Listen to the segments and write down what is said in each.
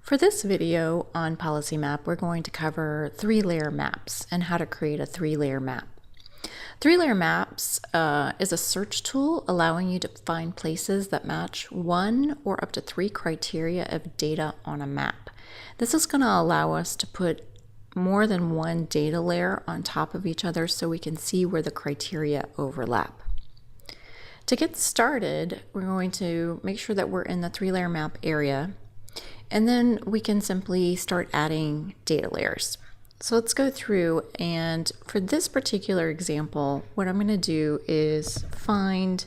For this video on Policy Map, we're going to cover three-layer maps and how to create a three-layer map. Three-layer maps is a search tool allowing you to find places that match one or up to three criteria of data on a map. This is going to allow us to put more than one data layer on top of each other so we can see where the criteria overlap. To get started, we're going to make sure that we're in the three-layer map area, and then we can simply start adding data layers. So let's go through, and for this particular example, what I'm going to do is find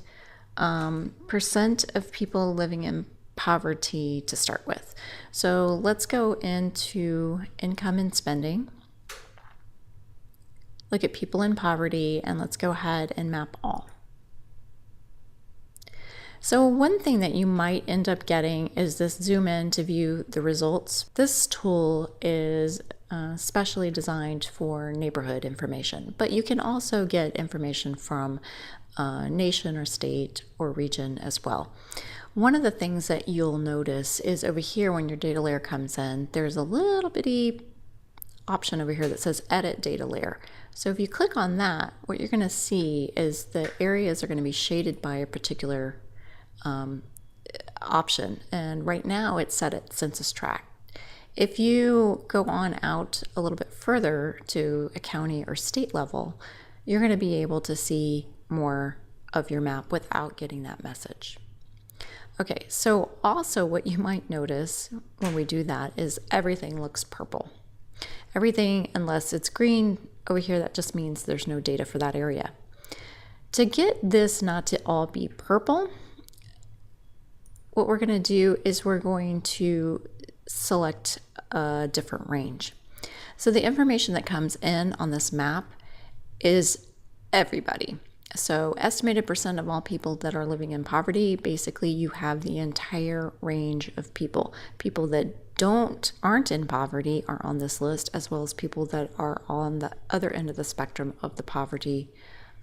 percent of people living in poverty to start with. So let's go into income and spending, look at people in poverty, and let's go ahead and map all. So one thing that you might end up getting is this zoom in to view the results. This tool is specially designed for neighborhood information, but you can also get information from nation or state or region as well. One of the things that you'll notice is over here when your data layer comes in, there's a little bitty option over here that says edit data layer. So if you click on that, what you're going to see is the areas are going to be shaded by a particular option, and right now it's set at census tract. If you go on out a little bit further to a county or state level, you're going to be able to see more of your map without getting that message. Okay, so also what you might notice when we do that is everything looks purple. Everything, unless it's green over here, that just means there's no data for that area. To get this not to all be purple, what we're going to do is we're going to select a different range. So the information that comes in on this map is everybody. So estimated percent of all people that are living in poverty, basically you have the entire range of people. People that aren't in poverty are on this list, as well as people that are on the other end of the spectrum of the poverty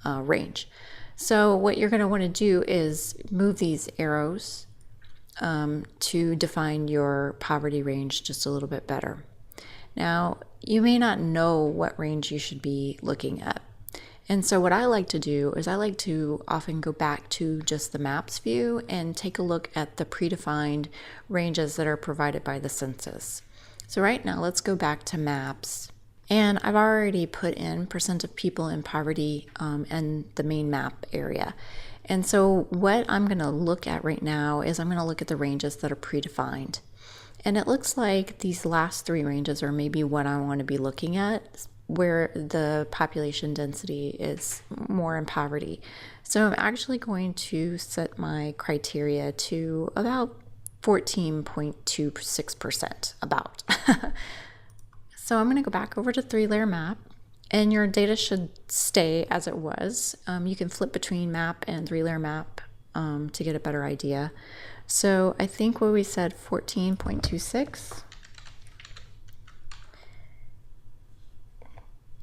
range. So what you're going to want to do is move these arrows to define your poverty range just a little bit better. Now, you may not know what range you should be looking at. And so what I like to do is I like to often go back to just the maps view and take a look at the predefined ranges that are provided by the census. So right now, let's go back to maps. And I've already put in percent of people in poverty and the main map area. And so what I'm going to look at right now is I'm going to look at the ranges that are predefined. And it looks like these last three ranges are maybe what I want to be looking at, where the population density is more in poverty. So I'm actually going to set my criteria to about 14.26%, about. So I'm going to go back over to three-layer map. And your data should stay as it was. You can flip between map and three-layer map to get a better idea. So I think what we said 14.26.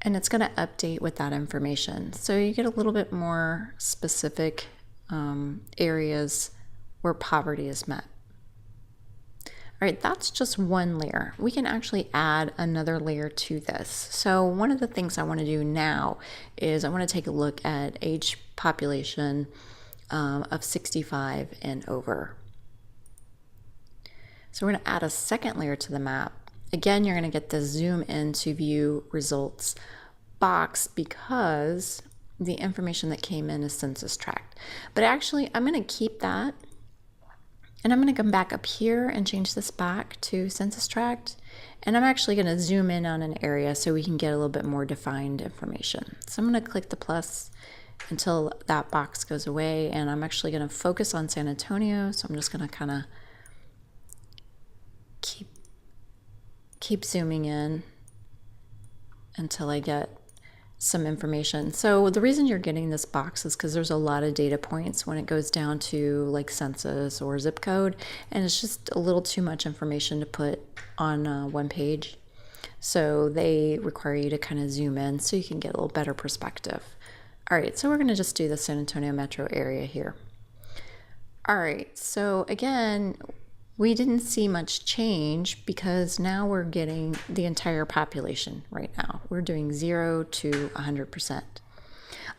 And it's going to update with that information. So you get a little bit more specific areas where poverty is met. All right, that's just one layer. We can actually add another layer to this. So one of the things I want to do now is I want to take a look at age population of 65 and over. So we're going to add a second layer to the map. Again, you're going to get the zoom in to view results box because the information that came in is census tract. But actually, I'm going to keep that. And I'm going to come back up here and change this back to census tract. And I'm actually going to zoom in on an area so we can get a little bit more defined information. So I'm going to click the plus until that box goes away. And I'm actually going to focus on San Antonio. So I'm just going to kind of keep zooming in until I get some information. So the reason you're getting this box is because there's a lot of data points when it goes down to like census or zip code, and it's just a little too much information to put on one page. So they require you to kind of zoom in so you can get a little better perspective. All right, so we're going to just do the San Antonio metro area here. All right, so again, we didn't see much change because now we're getting the entire population right now. We're doing 0 to 100%.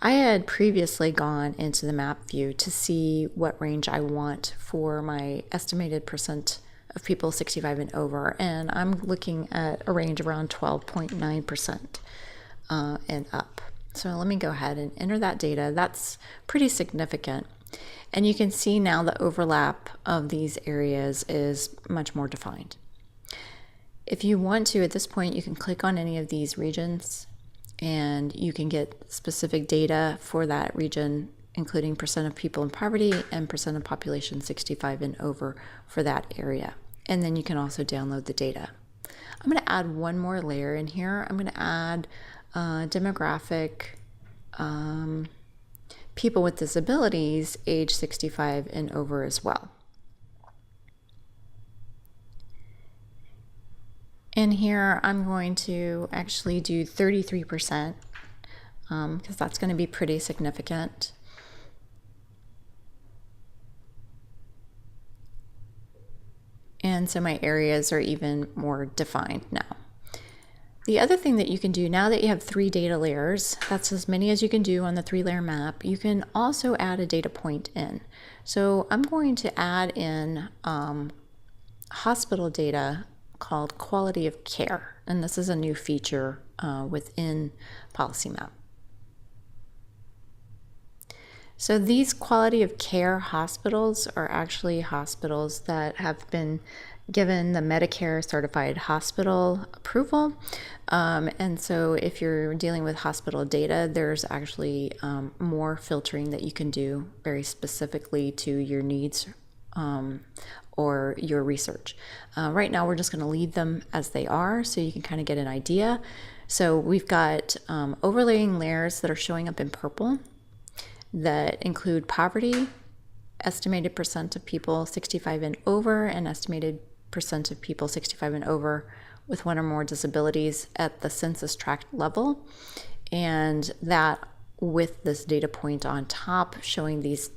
I had previously gone into the map view to see what range I want for my estimated percent of people 65 and over, and I'm looking at a range around 12.9% and up. So let me go ahead and enter that data. That's pretty significant. And you can see now the overlap of these areas is much more defined. If you want to, at this point, you can click on any of these regions and you can get specific data for that region, including percent of people in poverty and percent of population 65 and over for that area. And then you can also download the data. I'm going to add one more layer in here. I'm going to add demographic, people with disabilities age 65 and over as well. And here I'm going to actually do 33% because that's going to be pretty significant. And so my areas are even more defined now. The other thing that you can do now that you have 3 data layers, that's as many as you can do on the 3-layer map, you can also add a data point in. So I'm going to add in hospital data called quality of care. And this is a new feature within PolicyMap. So these quality of care hospitals are actually hospitals that have been given the Medicare certified hospital approval. And so if you're dealing with hospital data, there's actually more filtering that you can do very specifically to your needs or your research. Right now, we're just going to leave them as they are so you can kind of get an idea. So we've got overlaying layers that are showing up in purple that include poverty, estimated percent of people 65 and over, and estimated percent of people 65 and over with one or more disabilities at the census tract level, and that with this data point on top showing these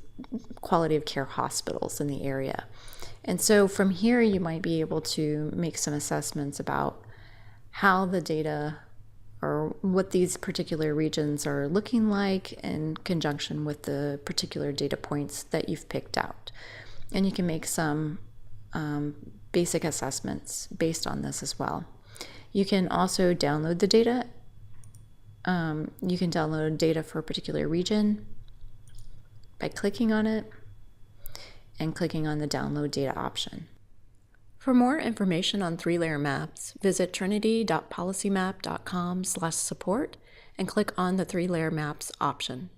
quality of care hospitals in the area. And so from here you might be able to make some assessments about how the data or what these particular regions are looking like in conjunction with the particular data points that you've picked out. And you can make some basic assessments based on this as well. You can also download the data. You can download data for a particular region by clicking on it and clicking on the download data option. For more information on 3-layer maps, visit trinity.policymap.com/support and click on the 3-layer maps option.